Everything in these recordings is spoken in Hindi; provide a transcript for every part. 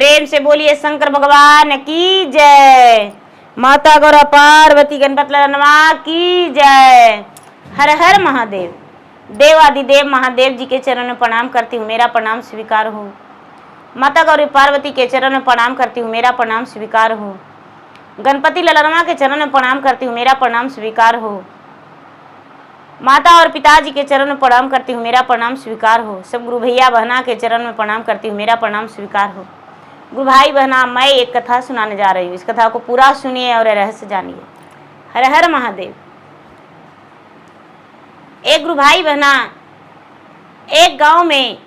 प्रेम से बोलिए शंकर भगवान की जय। माता गौरा पार्वती गणपति ललनवा की जय। हर हर महादेव। देवादिदेव महादेव जी के चरण में प्रणाम करती हूँ, मेरा प्रणाम स्वीकार हो। माता गौरी पार्वती के चरण में प्रणाम करती हूँ, मेरा प्रणाम स्वीकार हो। गणपति ललनवा के चरण में प्रणाम करती हूँ, मेरा प्रणाम स्वीकार हो। माता और पिताजी के चरण में प्रणाम करती हूँ, मेरा प्रणाम स्वीकार हो। सब गुरु भैया बहना के चरण में प्रणाम करती हूँ, मेरा प्रणाम स्वीकार हो। गुरु भाई बहना, मैं एक कथा सुनाने जा रही हूँ, इस कथा को पूरा सुनिए और रहस्य जानिए। हर हर महादेव। एक गुरु भाई बहना, एक गांव में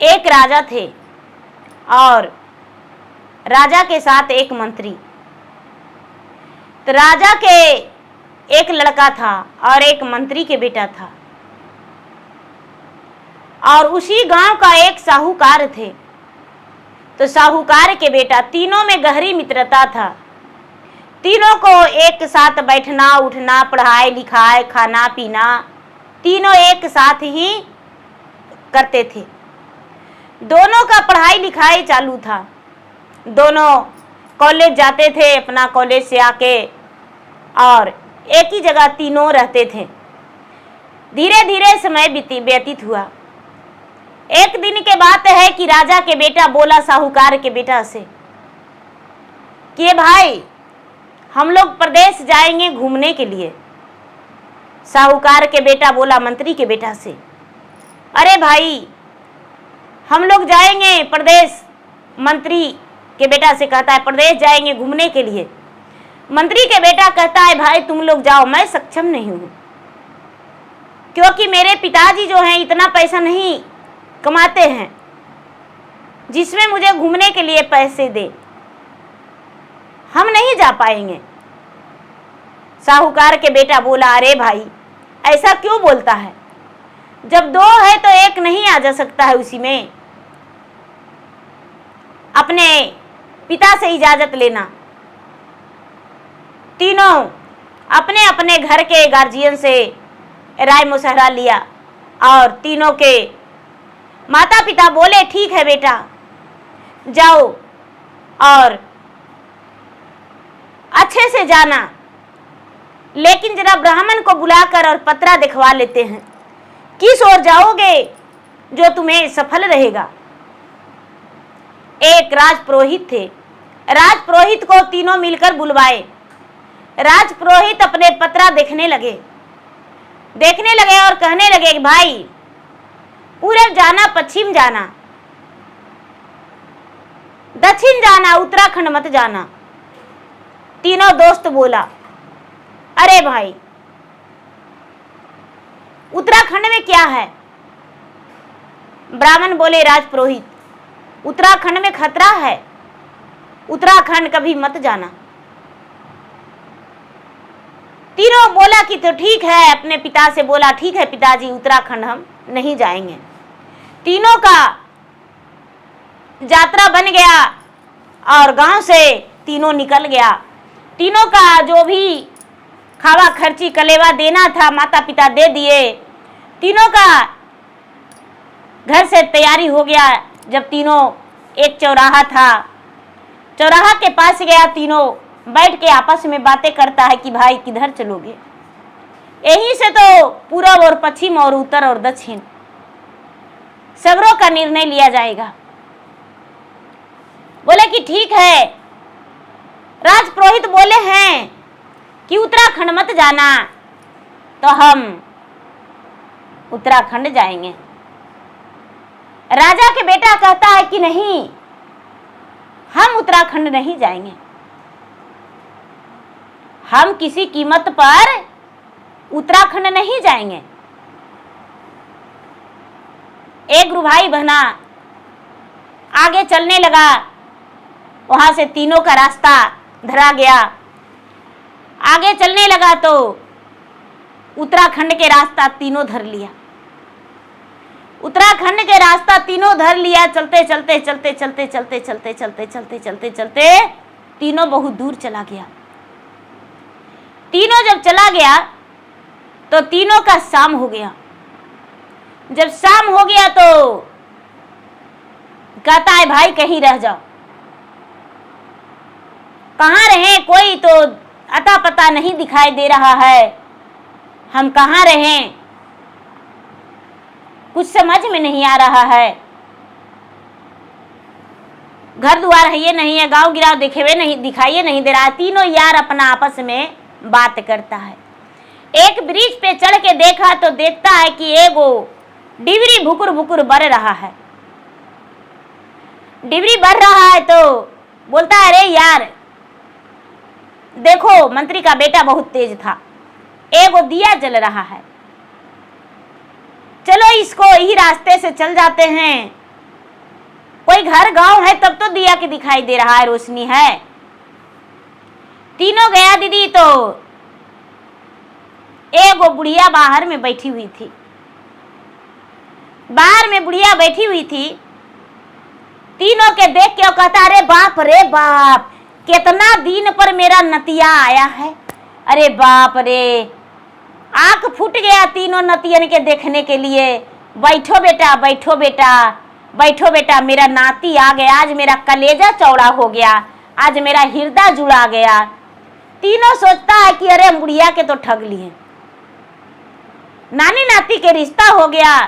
एक राजा थे और राजा के साथ एक मंत्री। तो राजा के एक लड़का था और एक मंत्री के बेटा था और उसी गांव का एक साहूकार थे। तो साहूकार के बेटा, तीनों में गहरी मित्रता था। तीनों को एक साथ बैठना उठना, पढ़ाई लिखाई, खाना पीना, तीनों एक साथ ही करते थे। दोनों का पढ़ाई लिखाई चालू था, दोनों कॉलेज जाते थे, अपना कॉलेज से आके और एक ही जगह तीनों रहते थे। धीरे धीरे समय व्यतीत हुआ। एक दिन के बात है कि राजा के बेटा बोला साहूकार के बेटा से कि भाई, हम लोग प्रदेश जाएंगे घूमने के लिए। साहूकार के बेटा बोला मंत्री के बेटा से, अरे भाई हम लोग जाएंगे प्रदेश। मंत्री के बेटा से कहता है प्रदेश जाएंगे घूमने के लिए। मंत्री के बेटा कहता है भाई तुम लोग जाओ, मैं सक्षम नहीं हूं, क्योंकि मेरे पिताजी जो हैं इतना पैसा नहीं कमाते हैं जिसमें मुझे घूमने के लिए पैसे दे, हम नहीं जा पाएंगे। साहूकार के बेटा बोला, अरे भाई ऐसा क्यों बोलता है, जब दो है तो एक नहीं आ जा सकता है उसी में। अपने पिता से इजाजत लेना। तीनों अपने अपने घर के गार्जियन से राय मुशहरा लिया और तीनों के माता पिता बोले ठीक है बेटा जाओ और अच्छे से जाना, लेकिन जरा ब्राह्मण को बुलाकर और पत्रा दिखवा लेते हैं, किस ओर जाओगे जो तुम्हें सफल रहेगा। एक राजपुरोहित थे, राजपुरोहित को तीनों मिलकर बुलवाए। राजपुरोहित अपने पत्रा देखने लगे और कहने लगे कि भाई पूरब जाना, पश्चिम जाना, दक्षिण जाना, उत्तराखंड मत जाना। तीनों दोस्त बोला, अरे भाई उत्तराखंड में क्या है। ब्राह्मण बोले राजपुरोहित, उत्तराखंड में खतरा है, उत्तराखंड कभी मत जाना। तीनों बोला कि तो ठीक है, अपने पिता से बोला ठीक है पिताजी उत्तराखंड हम नहीं जाएंगे। तीनों का यात्रा बन गया और गांव से तीनों निकल गया। तीनों का जो भी खावा खर्ची कलेवा देना था माता पिता दे दिए। तीनों का घर से तैयारी हो गया। जब तीनों एक चौराहा था, चौराहा के पास गया, तीनों बैठ के आपस में बातें करता है कि भाई किधर चलोगे। यहीं से तो पूरब और पश्चिम और उत्तर और दक्षिण सगरों का निर्णय लिया जाएगा। बोले कि ठीक है। राजपुरोहित बोले हैं कि उत्तराखंड मत जाना, तो हम उत्तराखंड जाएंगे। राजा के बेटा कहता है कि नहीं, हम उत्तराखंड नहीं जाएंगे, हम किसी कीमत पर उत्तराखंड नहीं जाएंगे। एक गुरु भाई बहना आगे चलने लगा, वहां से तीनों का रास्ता धरा गया। आगे चलने लगा तो उत्तराखंड के रास्ता तीनों धर लिया। उत्तराखंड के रास्ता तीनों धर लिया। चलते चलते चलते चलते चलते चलते चलते चलते चलते चलते तीनों बहुत दूर चला गया। तीनों जब चला गया तो तीनों का शाम हो गया। जब शाम हो गया तो कहता है भाई कहीं रह जाओ। कहाँ रहें, कोई तो अता पता नहीं दिखाई दे रहा है, हम कहाँ रहें, कुछ समझ में नहीं आ रहा है। घर द्वार है ये नहीं है, गांव गिराव दिखाइए नहीं दे रहा है। तीनों यार अपना आपस में बात करता है। एक ब्रिज पे चढ़ के देखा तो देखता है कि एगो डिबरी भुकुर भुकुर बर रहा है। डिबरी बढ़ रहा है तो बोलता है अरे यार देखो, मंत्री का बेटा बहुत तेज था, एगो दिया जल रहा है, चलो इसको यही रास्ते से चल जाते हैं, कोई घर गांव है तब तो दिया के दिखाई दे रहा है, रोशनी है। तीनों गया दीदी तो एगो बुढ़िया बाहर में बैठी हुई थी। बाहर में बुढ़िया बैठी हुई थी। तीनों के देख के वो कहता अरे बाप रे बाप, कितना दिन पर मेरा नतिया आया है। अरे बाप रे, आंख फूट गया तीनों नतियन के देखने के लिए। बैठो बेटा, बैठो बेटा, बैठो बेटा, मेरा नाती आ गया, आज मेरा कलेजा चौड़ा हो गया, आज मेरा हृदय जुड़ा गया। तीनों सोचता है कि अरे बुढ़िया के तो ठग लिए, नानी नाती के रिश्ता हो गया,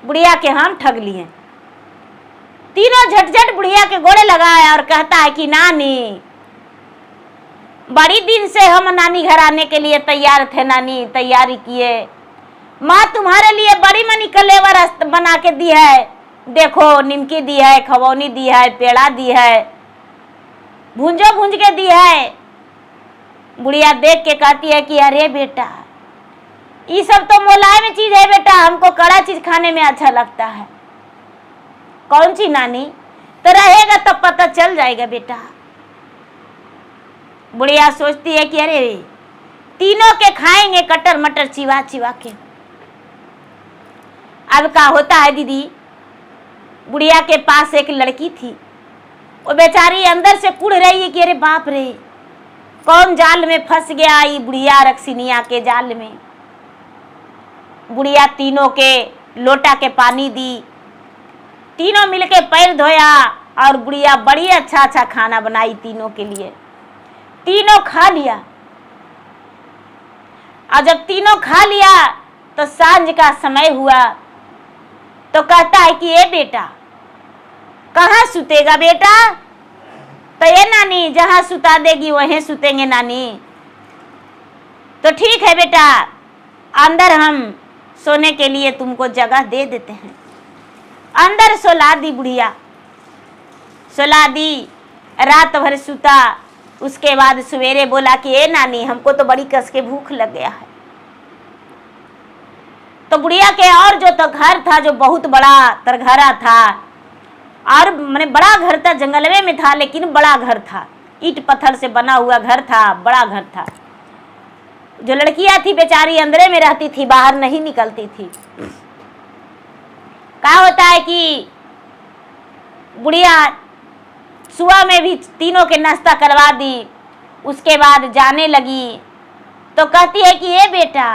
बुढ़िया के हम ठग लिए। तीनों झटझट बुढ़िया के गोड़े लगाया और कहता है कि नानी, बड़ी दिन से हम नानी घर आने के लिए तैयार थे, नानी तैयारी किए, माँ तुम्हारे लिए बड़ी मनी कलेवर बना के दी है, देखो निमकी दी है, खवौनी दी है, पेड़ा दी है, भूंजो भूंज के दी है। बुढ़िया देख के कहती है कि अरे बेटा ये सब तो मुलायम चीज है बेटा, हमको कड़ा चीज खाने में अच्छा लगता है। कौन सी नानी, तो रहेगा तब पता चल जाएगा बेटा। बुढ़िया सोचती है कि अरे तीनों के खाएंगे कटर मटर चिवा चिवा के। अब क्या होता है दीदी, बुढ़िया के पास एक लड़की थी, वो बेचारी अंदर से कुड़ रही है कि अरे बाप रे, कौन जाल में फंस गया, ये बुढ़िया रक्सिनिया के जाल में। बुढ़िया तीनों के लोटा के पानी दी, तीनों मिलके पैर धोया और बुढ़िया बड़ी अच्छा अच्छा खाना बनाई तीनों के लिए। तीनों खा लिया और जब तीनों खा लिया तो सांझ का समय हुआ तो कहता है कि ये बेटा कहाँ सुतेगा बेटा, तो ये नानी जहाँ सुता देगी वहीं सुतेंगे नानी। तो ठीक है बेटा, अंदर हम सोने के लिए तुमको जगह दे देते हैं। अंदर सोला दी बुढ़िया, सोला दी, रात भर सुता। उसके बाद सवेरे बोला कि ए नानी हमको तो बड़ी कस के भूख लग गया है। तो बुढ़िया के और जो तो घर था जो बहुत बड़ा तरघरा था और मैंने बड़ा घर था, जंगलवे में था लेकिन बड़ा घर था, ईंट पत्थर से बना हुआ घर था, बड़ा घर था। जो लड़कियां थी बेचारी अंदरे में रहती थी, बाहर नहीं निकलती थी। क्या होता है कि बुढ़िया सुबह में भी तीनों के नाश्ता करवा दी, उसके बाद जाने लगी तो कहती है कि ये बेटा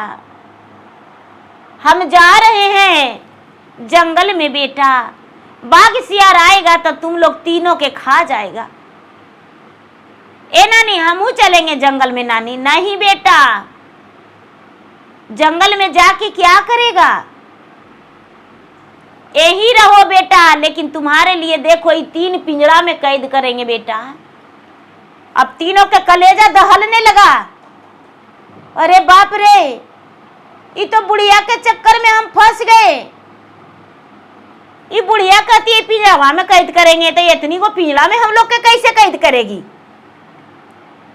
हम जा रहे हैं जंगल में बेटा, बाघ सियार आएगा तो तुम लोग तीनों के खा जाएगा। ए नानी हमू चलेंगे जंगल में। नानी नहीं बेटा, जंगल में जाके क्या करेगा, यही रहो बेटा, लेकिन तुम्हारे लिए देखो ये 3 पिंजरा में कैद करेंगे बेटा। अब तीनों के कलेजा दहलने लगा। अरे बाप रे, ये तो बुढ़िया के चक्कर में हम फंस गए। ये बुढ़िया कहती है पिंजरा में कैद करेंगे, तो इतनी को पिंजरा में हम लोग के कैसे कैद करेगी।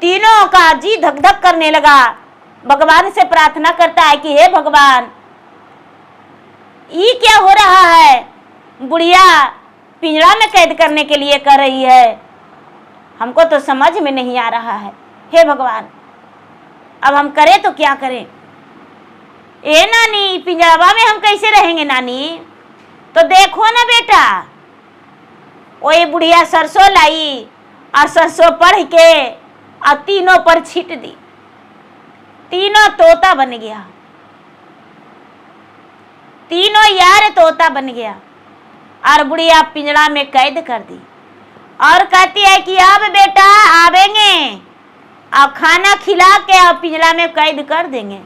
तीनों का जी धक धक करने लगा। भगवान से प्रार्थना करता है कि हे भगवान, ये क्या हो रहा है, बुढ़िया पिंजरा में कैद करने के लिए कर रही है, हमको तो समझ में नहीं आ रहा है। हे भगवान, अब हम करें तो क्या करें। ए नानी पिंजरा में हम कैसे रहेंगे नानी। तो देखो ना बेटा, वो ये बुढ़िया सरसों लाई और सरसों पढ़ के और तीनों पर छीट दी, तीनों तोता बन गया, तीनों यार तोता बन गया। और बुढ़िया पिंजड़ा में कैद कर दी और कहती है कि अब बेटा आवेंगे और खाना खिला के और पिंजड़ा में कैद कर देंगे,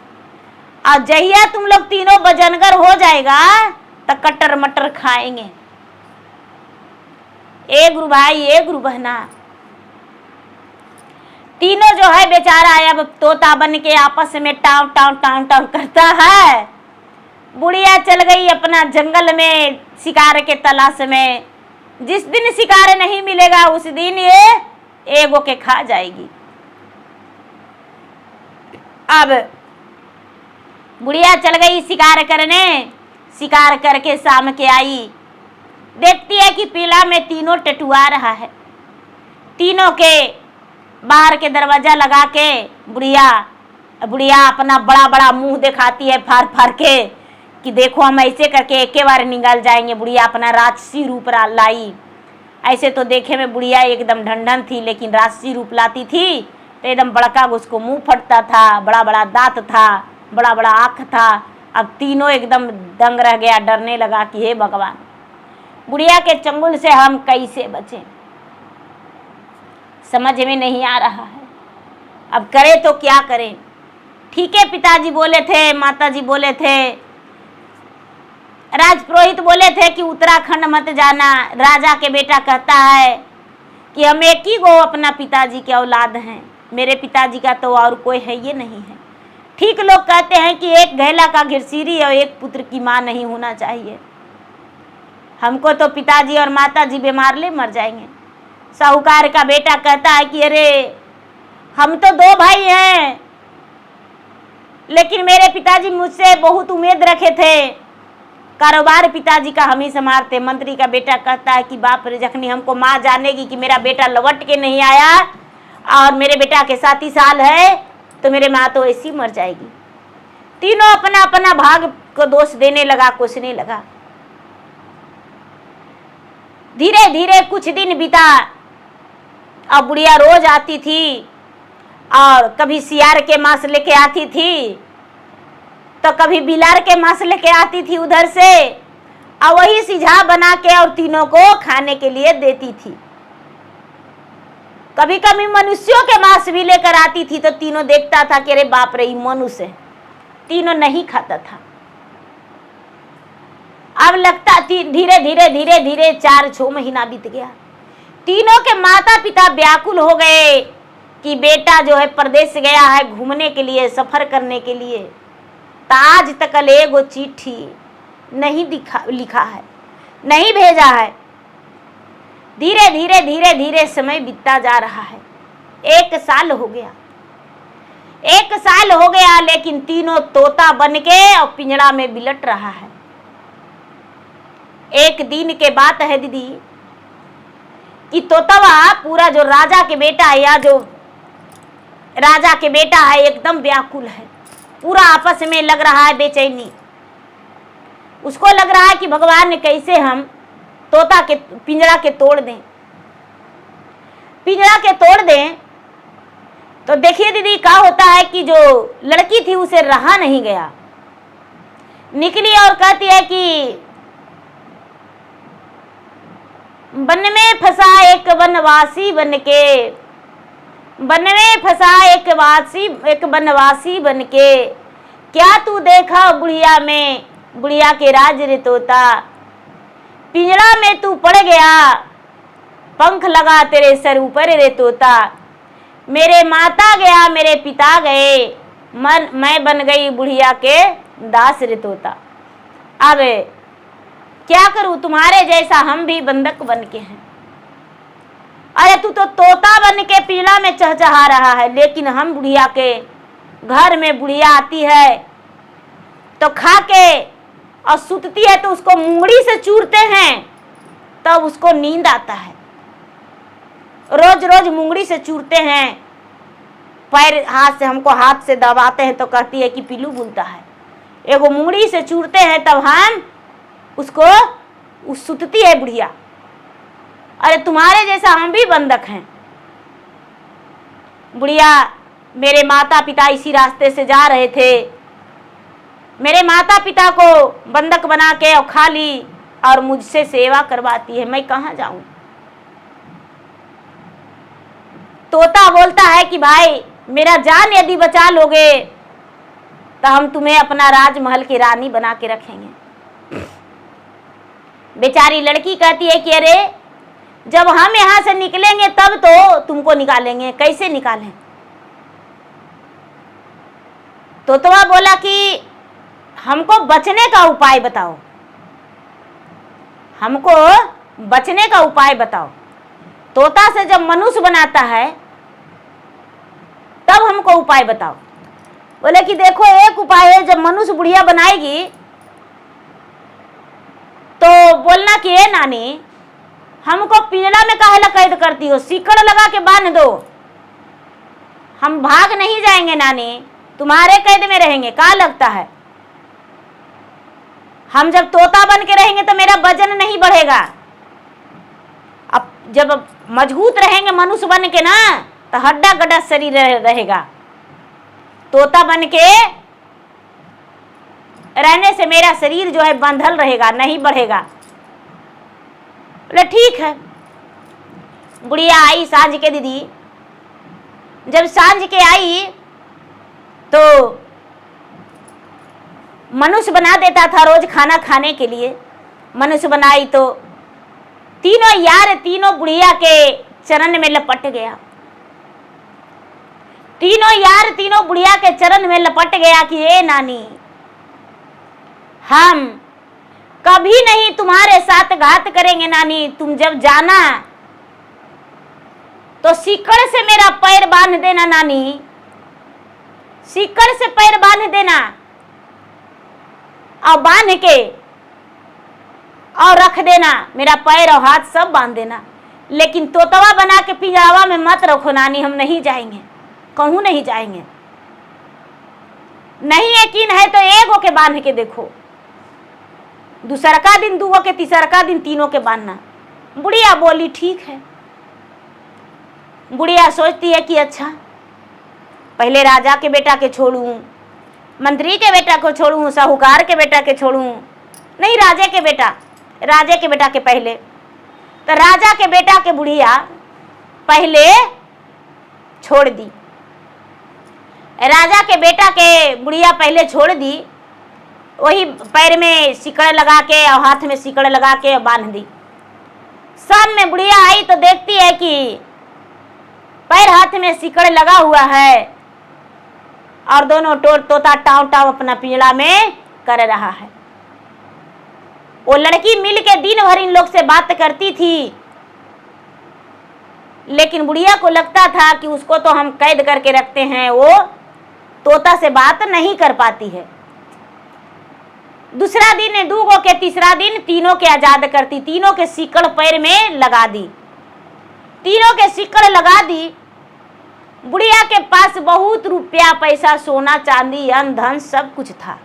और जहिया तुम लोग तीनों बजनगर हो जाएगा तो कटर मटर खाएंगे। ए गुरु भाई, ए गुरु बहना, तीनों जो है बेचारा अब तोता बन के आपस में टाव टाव टाव टाव करता है। बुढ़िया चल गई अपना जंगल में शिकार के तलाश में। जिस दिन शिकार नहीं मिलेगा उस दिन ये एगो के खा जाएगी। अब बुढ़िया चल गई शिकार करने, शिकार करके शाम के आई, देखती है कि पीला में तीनों टटुआ रहा है। तीनों के बाहर के दरवाजा लगा के बुढ़िया अपना बड़ा बड़ा मुंह दिखाती है फाड़ फाड़ के कि देखो हम ऐसे करके एक बार निगल जाएंगे। बुढ़िया अपना राक्षसी रूप लाई। ऐसे तो देखे में बुढ़िया एकदम ढंढन थी, लेकिन राक्षसी रूप लाती थी तो एकदम बड़का उसको मुंह फटता था, बड़ा बड़ा दांत था, बड़ा बड़ा आँख था। अब तीनों एकदम दंग रह गया, डरने लगा कि हे भगवान, बुढ़िया के चंगुल से हम कैसे बचें, समझ में नहीं आ रहा है। अब करें तो क्या करें। ठीक है, पिताजी बोले थे, माताजी बोले थे, राजपुरोहित बोले थे कि उत्तराखंड मत जाना। राजा के बेटा कहता है कि हम एक ही गो अपना पिताजी के औलाद हैं, मेरे पिताजी का तो और कोई है ये नहीं है। ठीक लोग कहते हैं कि एक घैला का घिरसीरी और एक पुत्र की माँ नहीं होना चाहिए। हमको तो पिताजी और माताजी बीमार ले मर जाएंगे। साहूकार का बेटा कहता है कि अरे हम तो दो भाई हैं, लेकिन मेरे पिताजी मुझसे बहुत उम्मीद रखे थे, कारोबार पिताजी का हम ही संभालते। मंत्री का बेटा कहता है कि बाप रे, जखनी हमको माँ जानेगी कि मेरा बेटा लौट के नहीं आया और मेरे बेटा के 7 साल है तो मेरे माँ तो ऐसी मर जाएगी। तीनों अपना अपना भाग को दोष देने लगा, कोसने लगा। धीरे धीरे कुछ दिन बीता। अब बुढ़िया रोज आती थी और कभी सियार के मांस लेके आती थी तो कभी बिलार के मांस लेके आती थी उधर से, और वही सिझा बना के और तीनों को खाने के लिए देती थी। कभी कभी मनुष्यों के मांस भी लेकर आती थी तो तीनों देखता था कि अरे बाप रे, मनुष्य है। तीनों नहीं खाता था। अब लगता धीरे धीरे धीरे धीरे 4-6 महीना बीत गया। तीनों के माता पिता व्याकुल हो गए कि बेटा जो है परदेश गया है घूमने के लिए, सफर करने के लिए, तो आज तक एगो चिट्ठी नहीं लिखा है, नहीं भेजा है। धीरे धीरे धीरे धीरे समय बीतता जा रहा है। 1 साल हो गया, 1 साल हो गया, लेकिन तीनों तोता बन के और पिंजड़ा में बिलट रहा है। एक दिन के बात है दीदी कि तोतवा पूरा जो राजा के बेटा है या जो राजा के बेटा है एकदम व्याकुल है, पूरा आपस में लग रहा है बेचैनी। उसको लग रहा है कि भगवान ने कैसे हम तोता के पिंजरा के तोड़ दें, पिंजरा के तोड़ दें। तो देखिए दीदी क्या होता है कि जो लड़की थी उसे रहा नहीं गया, निकली और कहती है कि वन में फंसा एक वनवासी बन के, वन में फंसा एक वनवासी बन के, क्या तू देखा बुढ़िया में बुढ़िया के राज रे तोता, पिंजरा में तू पड़ गया पंख लगा तेरे सर ऊपर रे तोता, मेरे माता गया मेरे पिता गए, मैं बन गई बुढ़िया के दास रे तोता। अब क्या करूं, तुम्हारे जैसा हम भी बंधक बन के हैं। अरे तू तो तोता बन के पिंजरा में चहचहा रहा है, लेकिन हम बुढ़िया के घर में बुढ़िया आती है तो खा के और सुतती है तो उसको मुंगड़ी से चूरते हैं तब उसको नींद आता है। रोज रोज मुंगड़ी से चूरते हैं, पैर हाथ से हमको हाथ से दबाते हैं तो कहती है कि पिल्लू बुनता है। एगो मुंगड़ी से चूरते हैं तब हम उसको सुतती है बुढ़िया। अरे तुम्हारे जैसा हम भी बंधक हैं। बुढ़िया, मेरे माता पिता इसी रास्ते से जा रहे थे, मेरे माता पिता को बंधक बना के और खा ली, और मुझसे सेवा करवाती है, मैं कहाँ जाऊं। तोता बोलता है कि भाई मेरा जान यदि बचा लोगे तो हम तुम्हें अपना राजमहल की रानी बना के रखेंगे। बेचारी लड़की कहती है कि अरे जब हम यहां से निकलेंगे तब तो तुमको निकालेंगे, कैसे निकालें। तोतवा बोला कि हमको बचने का उपाय बताओ, हमको बचने का उपाय बताओ। तोता से जब मनुष्य बनाता है तब हमको उपाय बताओ। बोले कि देखो एक उपाय है, जब मनुष्य बुढ़िया बनाएगी तो बोलना कि ए नानी हमको पिंजरा में काहे ला कैद करती हो, सीकड़ लगा के बांध दो, हम भाग नहीं जाएंगे नानी, तुम्हारे कैद में रहेंगे, क्या लगता है। हम जब तोता बन के रहेंगे तो मेरा वजन नहीं बढ़ेगा, अब जब मजबूत रहेंगे मनुष्य बन के ना तो हड्डा गड्ढा शरीर रहेगा। तोता बन के रहने से मेरा शरीर जो है बंधल रहेगा, नहीं बढ़ेगा। बोले ठीक है। बुढ़िया आई सांझ के दीदी, जब सांझ के आई तो मनुष्य बना देता था रोज खाना खाने के लिए। मनुष्य बनाई तो तीनों यार तीनों बुढ़िया के चरण में लपट गया। तीनों यार तीनों बुढ़िया के चरण में लपट गया कि ए नानी हम कभी नहीं तुम्हारे साथ घात करेंगे नानी, तुम जब जाना तो सीकड़ से मेरा पैर बांध देना नानी, सीकड़ से पैर बांध देना और बांध के और रख देना, मेरा पैर और हाथ सब बांध देना, लेकिन तोतवा बना के पिंजरावा में मत रखो नानी, हम नहीं जाएंगे, कहूं नहीं जाएंगे। नहीं यकीन है तो एगो के बांध के देखो, दूसरका दिन दूगो के, तीसरका दिन तीनों के बांधना। बुढ़िया बोली ठीक है। बुढ़िया सोचती है कि अच्छा पहले राजा के बेटा के छोड़ूं, मंत्री के बेटा को छोड़ूं, साहूकार के बेटा के छोड़ूं, नहीं राजे के बेटा के पहले। तो राजा के बेटा के बुढ़िया पहले छोड़ दी, राजा के बेटा के बुढ़िया पहले छोड़ दी, वही पैर में सिकड़ लगा के और हाथ में सिकड़ लगा के बांध दी। शाम में बुढ़िया आई तो देखती है कि पैर हाथ में सिकड़ लगा हुआ है और दोनों तोता टाव टाव अपना पिंजड़ा में कर रहा है। वो लड़की मिल के दिन भर इन लोग से बात करती थी, लेकिन बुढ़िया को लगता था कि उसको तो हम कैद करके रखते हैं, वो तोता से बात नहीं कर पाती है। दूसरा दिन दूगो के, तीसरा दिन तीनों के आजाद करती, तीनों के सिकड़ पैर में लगा दी, तीनों के सिकड़ लगा दी। बुढ़िया के पास बहुत रुपया पैसा, सोना चांदी अन्न धन सब कुछ था।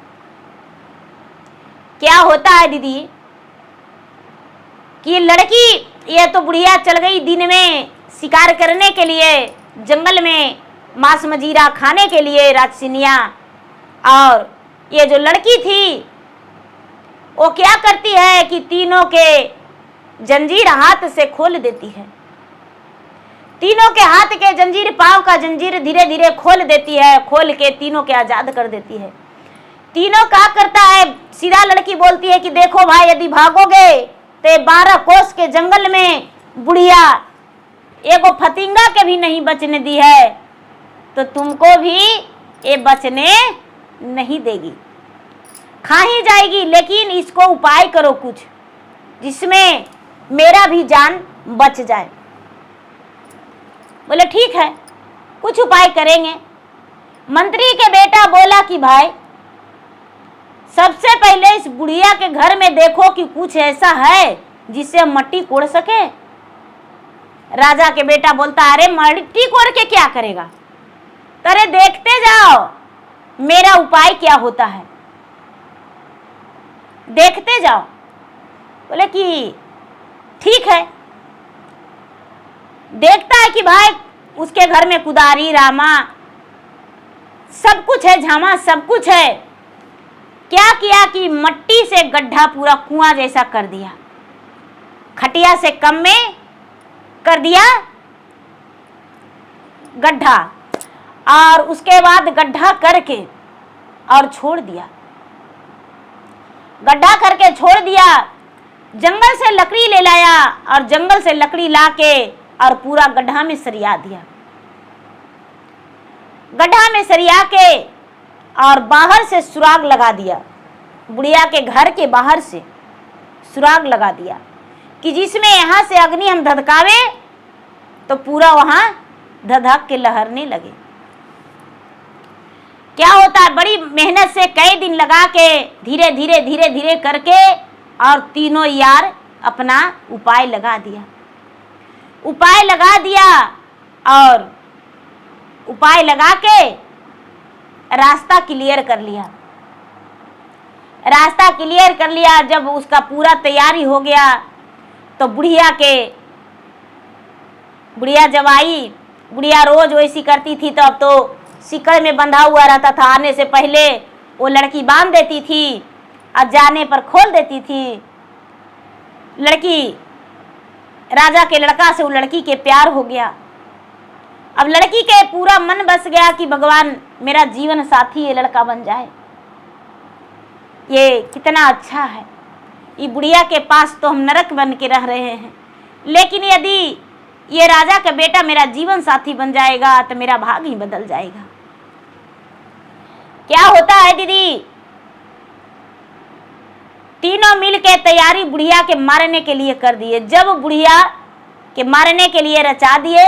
क्या होता है दीदी कि लड़की, ये तो बुढ़िया चल गई दिन में शिकार करने के लिए, जंगल में मांस मजीरा खाने के लिए राजसिनिया, और ये जो लड़की थी वो क्या करती है कि तीनों के जंजीर हाथ से खोल देती है, तीनों के हाथ के जंजीर, पांव का जंजीर धीरे धीरे खोल देती है, खोल के तीनों के आजाद कर देती है। तीनों क्या करता है, सीधा लड़की बोलती है कि देखो भाई यदि भागोगे तो 12 कोस के जंगल में बुढ़िया एगो फतिंगा के भी नहीं बचने दी है, तो तुमको भी ये बचने नहीं देगी, खा ही जाएगी, लेकिन इसको उपाय करो कुछ जिसमें मेरा भी जान बच जाए। बोले ठीक है कुछ उपाय करेंगे। मंत्री के बेटा बोला कि भाई सबसे पहले इस बुढ़िया के घर में देखो कि कुछ ऐसा है जिससे हम मट्टी कोड़ सके। राजा के बेटा बोलता अरे मट्टी कोड़ के क्या करेगा, अरे देखते जाओ मेरा उपाय क्या होता है, देखते जाओ। बोले कि ठीक है। देखता है कि भाई उसके घर में कुदारी रामा सब कुछ है, झामा सब कुछ है। क्या किया कि मट्टी से गड्ढा पूरा कुआं जैसा कर दिया, खटिया से कम में कर दिया गड्ढा, और उसके बाद गड्ढा करके और छोड़ दिया। गड्ढा करके छोड़ दिया, जंगल से लकड़ी ले लाया और जंगल से लकड़ी लाके और पूरा गड्ढा में सरिया दिया। गड्ढा में सरिया के और बाहर से सुराग लगा दिया, बुढ़िया के घर के बाहर से सुराग लगा दिया कि जिसमें यहाँ से अग्नि हम धधकावे तो पूरा वहां धधक के लहरने लगे। क्या होता है, बड़ी मेहनत से कई दिन लगा के धीरे धीरे धीरे धीरे करके और तीनों यार अपना उपाय लगा दिया। उपाय लगा दिया और उपाय लगा के रास्ता क्लियर कर लिया। रास्ता क्लियर कर लिया, जब उसका पूरा तैयारी हो गया तो बुढ़िया जब आई, बुढ़िया रोज वैसी करती थी, तो अब तो सिकड़ में बंधा हुआ रहता था। आने से पहले वो लड़की बांध देती थी और जाने पर खोल देती थी। लड़की, राजा के लड़का से वो लड़की के प्यार हो गया। अब लड़की के पूरा मन बस गया कि भगवान मेरा जीवन साथी ये लड़का बन जाए, ये कितना अच्छा है। ये बुढ़िया के पास तो हम नरक बन के रह रहे हैं, लेकिन यदि ये राजा का बेटा मेरा जीवन साथी बन जाएगा तो मेरा भाग ही बदल जाएगा। क्या होता है दीदी, तीनों मिलके तैयारी बुढ़िया के मारने के लिए कर दिए। जब बुढ़िया के मारने के लिए रचा दिए,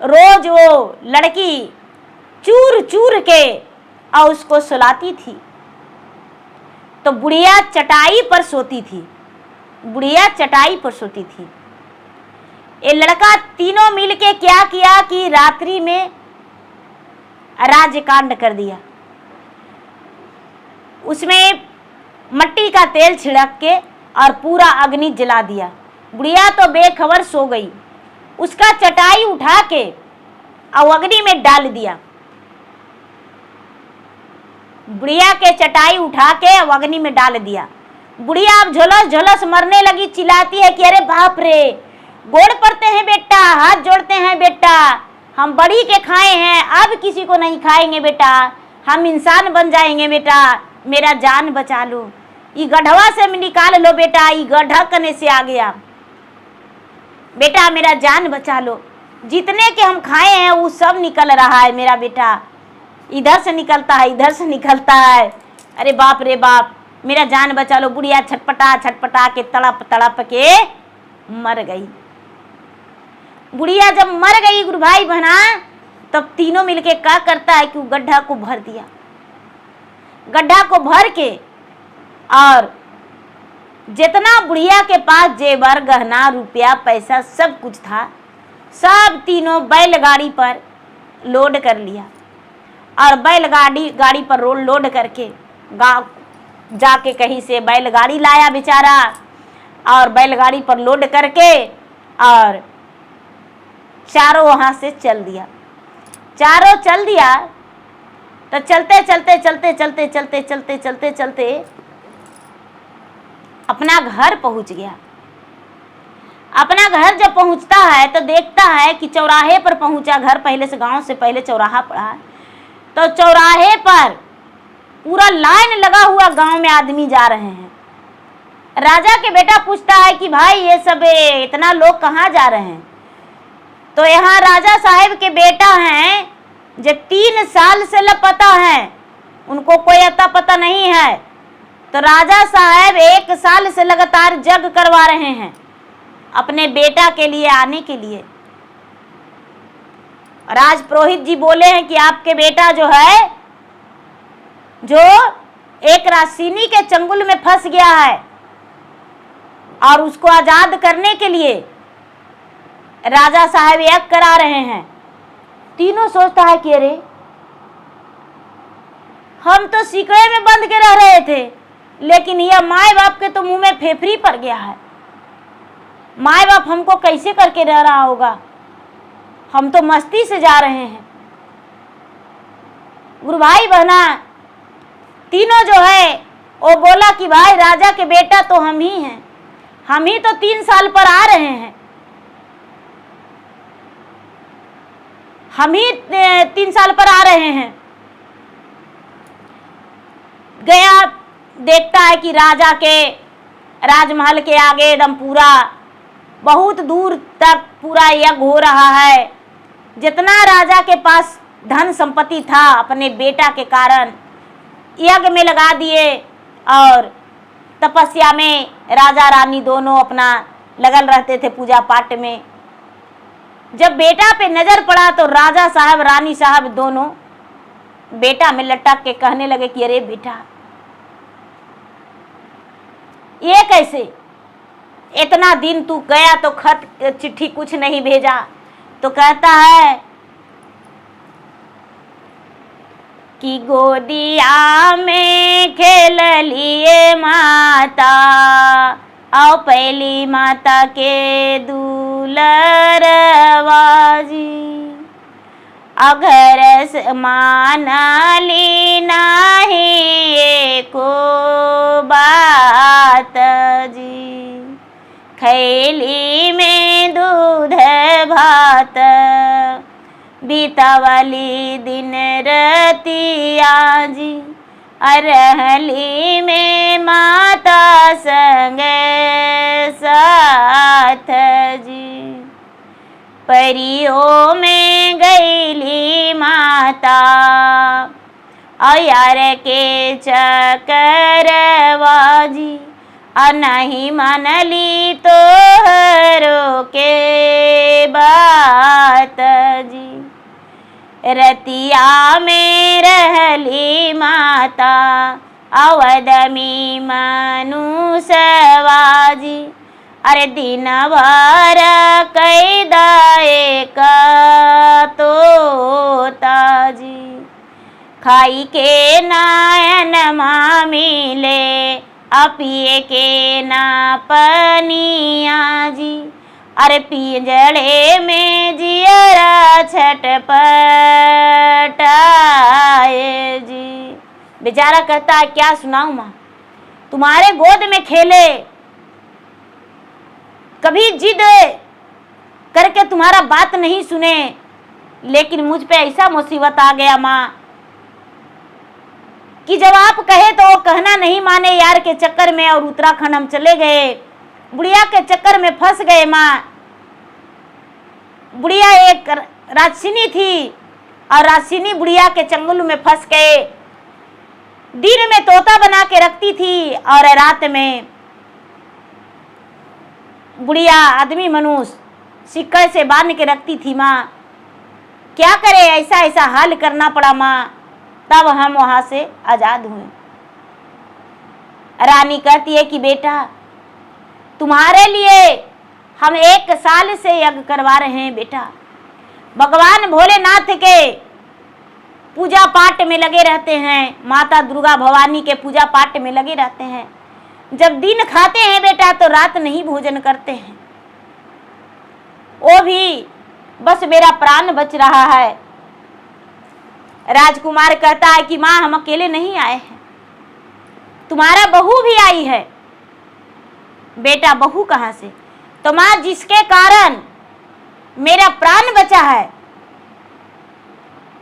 रोज वो लड़की चूर चूर के और उसको सुलाती थी। तो बुढ़िया चटाई पर सोती थी, बुढ़िया चटाई पर सोती थी। ये लड़का तीनों मिलके क्या किया कि रात्रि में राज्यकांड कर दिया। उसमें मट्टी का तेल छिड़क के और पूरा अग्नि जला दिया। बुढ़िया तो बेखबर सो गई, उसका चटाई उठा के और अग्नि में डाल दिया। बुढ़िया के चटाई उठा के अग्नि में डाल दिया। बुढ़िया अब झुलस झुलस मरने लगी, चिल्लाती है कि अरे बाप रे, गोड़ पड़ते हैं बेटा, हाथ जोड़ते हैं बेटा, हम बड़ी के खाए हैं, अब किसी को नहीं खाएंगे बेटा, हम इंसान बन जाएंगे बेटा, मेरा जान बचा लो, ये गड्ढवा से निकाल लो बेटा, ये गड्ढा करने से आ गया बेटा, मेरा जान बचा लो, जितने के हम खाए हैं वो सब निकल रहा है मेरा बेटा, इधर से निकलता है इधर से निकलता है, अरे बाप रे बाप, मेरा जान बचा लो। बुढ़िया छटपटा छटपटा के तड़प तड़प के मर गई। बुढ़िया जब मर गई गुरु भाई बहना, तब तीनों मिलके क्या करता है कि गड्ढा को भर दिया। गड्ढा को भर के और जितना बुढ़िया के पास जेवर गहना रुपया पैसा सब कुछ था, सब तीनों बैलगाड़ी पर लोड कर लिया और बैलगाड़ी पर लोड करके गांव जाके कहीं से बैलगाड़ी लाया बेचारा, और बैलगाड़ी पर लोड करके और चारों वहां से चल दिया। चारों चल दिया तो चलते चलते चलते चलते चलते चलते चलते चलते अपना घर पहुंच गया। अपना घर जब पहुंचता है तो देखता है कि चौराहे पर पहुंचा। घर पहले से, गांव से पहले चौराहा पड़ा, तो चौराहे पर पूरा लाइन लगा हुआ, गांव में आदमी जा रहे हैं। राजा के बेटा पूछता है कि भाई ये सब इतना लोग कहाँ जा रहे हैं? तो यहाँ राजा साहब के बेटा हैं जो 3 साल से लापता हैं, उनको कोई अता पता नहीं है। तो राजा साहब 1 साल से लगातार जग करवा रहे हैं अपने बेटा के लिए आने के लिए। राज पुरोहित जी बोले हैं कि आपके बेटा जो है, जो एक रासिनी के चंगुल में फंस गया है और उसको आजाद करने के लिए राजा साहब यज्ञ करा रहे हैं। तीनों सोचता है कि अरे हम तो सिकड़े में बंद के रह रहे थे, लेकिन यह माए बाप के तो मुंह में फेफड़ी पड़ गया है। माए बाप हमको कैसे करके रह रहा होगा, हम तो मस्ती से जा रहे हैं। गुरु भाई बहना, तीनों जो है वो बोला कि भाई राजा के बेटा तो हम ही हैं, हम ही तो 3 साल पर आ रहे हैं, हम ही 3 साल पर आ रहे हैं। गया, देखता है कि राजा के राजमहल के आगे एकदम पूरा बहुत दूर तक पूरा यज्ञ हो रहा है। जितना राजा के पास धन संपत्ति था अपने बेटा के कारण यज्ञ में लगा दिए और तपस्या में राजा रानी दोनों अपना लगल रहते थे पूजा पाठ में। जब बेटा पे नजर पड़ा तो राजा साहब रानी साहब दोनों बेटा में लटक के कहने लगे कि अरे बेटा ये कैसे, इतना दिन तू गया तो खत चिट्ठी कुछ नहीं भेजा। तो कहता है कि गोदिया में खेल लिए माता, आओ पहली माता के दुलरवाजी, अगर माना ली नहीं को बात जी, खैली में दूध भात, बीतावली दिन रतिया जी, अरहली में माता संग साथ जी, परियों में गईली माता, अयार के चकरवाजी, नहीं मनली तो हरो के बात जी, रतिया में रहली माता, अवध में मनुष्यवाजी, अरे दिन भर कैदाए का तोता जी, खाई के नायन मिले, अपिए के ना पनिया जी, अरे पिंजड़े में जियरा छटपटाए जी। बेचारा कहता है क्या सुनाऊं माँ, तुम्हारे गोद में खेले, कभी जिद करके तुम्हारा बात नहीं सुने, लेकिन मुझ पे ऐसा मुसीबत आ गया माँ कि जब आप कहे तो वो कहना नहीं माने यार के चक्कर में, और उत्तराखंड हम चले गए, बुढ़िया के चक्कर में फंस गए माँ। बुढ़िया एक राक्षिनी थी और राक्षिनी बुढ़िया के चंगुल में फंस गए। दिन में तोता बना के रखती थी और रात में बुढ़िया आदमी मनुष्य सिक्के से बांध के रखती थी माँ। क्या करे, ऐसा ऐसा हाल करना पड़ा माँ, तब हम वहां से आजाद हुए। रानी कहती है कि बेटा तुम्हारे लिए हम 1 साल से यज्ञ करवा रहे हैं बेटा, भगवान भोलेनाथ के पूजा पाठ में लगे रहते हैं, माता दुर्गा भवानी के पूजा पाठ में लगे रहते हैं। जब दिन खाते हैं बेटा तो रात नहीं भोजन करते हैं, वो भी बस मेरा प्राण बच रहा है। राजकुमार कहता है कि माँ हम अकेले नहीं आए हैं, तुम्हारा बहू भी आई है। बेटा बहू कहाँ से? तो माँ जिसके कारण मेरा प्राण बचा है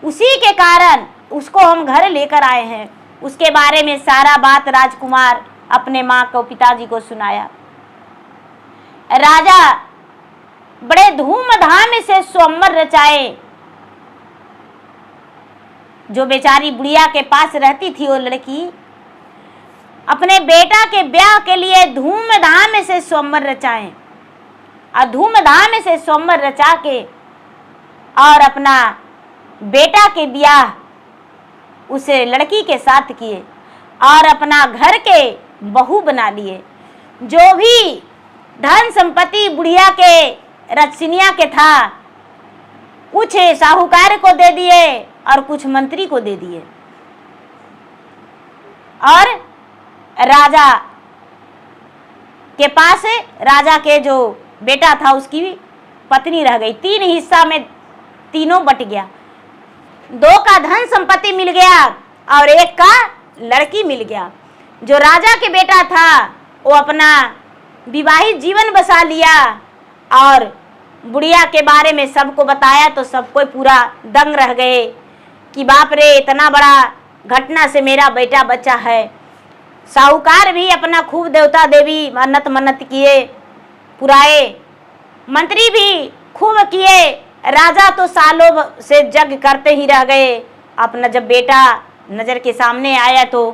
उसी के कारण उसको हम घर लेकर आए हैं। उसके बारे में सारा बात राजकुमार अपने माँ को पिताजी को सुनाया। राजा बड़े धूमधाम से स्वयंवर रचाए। जो बेचारी बुढ़िया के पास रहती थी वो लड़की अपने बेटा के ब्याह के लिए धूमधाम से स्वयंवर रचाए और धूमधाम से स्वयंवर रचा के और अपना बेटा के ब्याह उस लड़की के साथ किए और अपना घर के बहू बना लिए। जो भी धन संपत्ति बुढ़िया के रक्षिनिया के था कुछ साहूकार को दे दिए और कुछ मंत्री को दे दिए और राजा के पास राजा के जो बेटा था उसकी पत्नी रह गई। 3 हिस्सा में तीनों बट गया। 2 का धन संपत्ति मिल गया और 1 का लड़की मिल गया। जो राजा के बेटा था वो अपना विवाहित जीवन बसा लिया और बुढ़िया के बारे में सबको बताया तो सब कोई पूरा दंग रह गए कि बाप रे, इतना बड़ा घटना से मेरा बेटा बचा है। साहूकार भी अपना खूब देवता देवी मन्नत मन्नत किए, पुराए, मंत्री भी खूब किए, राजा तो सालों से जग करते ही रह गए। अपना जब बेटा नजर के सामने आया तो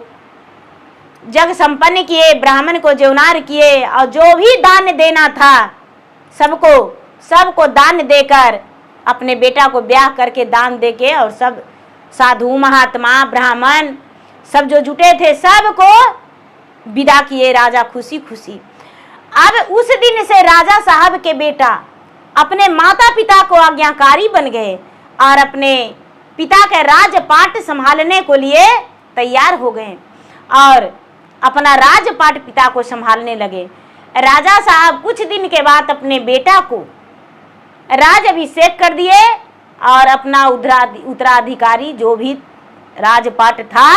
जग संपन्न किए, ब्राह्मण को जेवनार किए और जो भी दान देना था सबको दान देकर अपने बेटा को ब्याह करके दान देके और सब साधु महात्मा ब्राह्मण सब जो जुटे थे सबको विदा किए राजा खुशी खुशी। अब उस दिन से राजा साहब के बेटा अपने माता पिता को आज्ञाकारी बन गए और अपने पिता के राजपाट संभालने को लिए तैयार हो गए और अपना राजपाट पिता को संभालने लगे। राजा साहब कुछ दिन के बाद अपने बेटा को राज अभिषेक कर दिए और अपना उत्तराधिकारी जो भी राजपाट था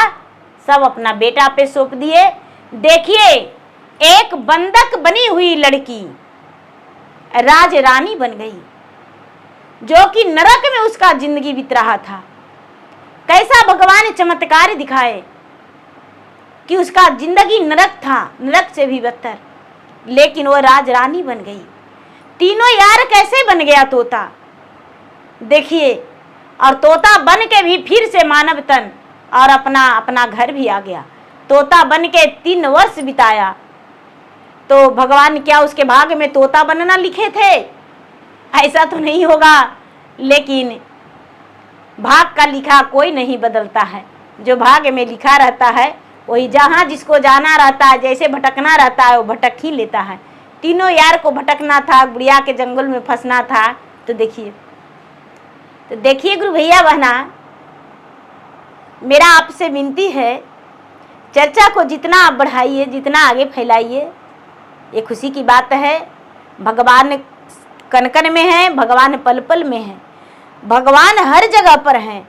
सब अपना बेटा पे सौंप दिए। देखिए, एक बंधक बनी हुई लड़की राज रानी बन गई, जो कि नरक में उसका जिंदगी बीत रहा था। कैसा भगवान चमत्कार दिखाए कि उसका जिंदगी नरक था, नरक से भी बदतर, लेकिन वो राज रानी बन गई। तीनों यार कैसे बन गया तोता, देखिए, और तोता बन के भी फिर से मानव तन और अपना घर भी आ गया। तोता बन के 3 वर्ष बिताया तो भगवान क्या उसके भाग्य में तोता बनना लिखे थे? ऐसा तो नहीं होगा, लेकिन भाग का लिखा कोई नहीं बदलता है। जो भाग्य में लिखा रहता है वही जहाँ जिसको जाना रहता है, जैसे भटकना रहता है वो भटक ही लेता है। तीनों यार को भटकना था, बुढ़िया के जंगल में फंसना था। तो देखिए गुरु भैया बहना, मेरा आपसे विनती है, चर्चा को जितना आप बढ़ाइए, जितना आगे फैलाइए, ये खुशी की बात है। भगवान कण कण में है, भगवान पल पल में है, भगवान हर जगह पर हैं।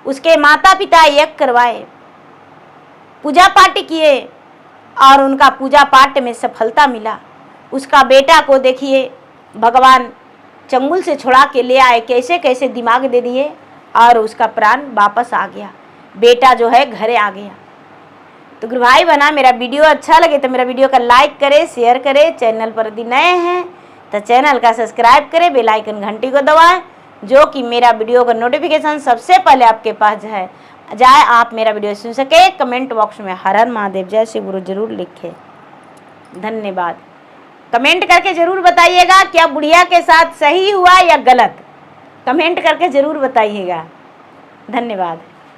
उसके माता पिता यज्ञ करवाए, पूजा पाठ किए और उनका पूजा पाठ में सफलता मिला। उसका बेटा को देखिए भगवान चंगुल से छुड़ा के ले आए, कैसे कैसे दिमाग दे दिए और उसका प्राण वापस आ गया, बेटा जो है घरे आ गया। तो गुरु भाई बना, मेरा वीडियो अच्छा लगे तो मेरा वीडियो का लाइक करें, शेयर करें। चैनल पर यदि नए हैं तो चैनल का सब्सक्राइब करें, बेल आइकन घंटी को दबाएं, जो कि मेरा वीडियो का नोटिफिकेशन सबसे पहले आपके पास जाए, आप मेरा वीडियो सुन सके। कमेंट बॉक्स में हर हर महादेव जय श्री गुरु जरूर लिखें। धन्यवाद। कमेंट करके जरूर बताइएगा क्या बुढ़िया के साथ सही हुआ या गलत, कमेंट करके जरूर बताइएगा। धन्यवाद।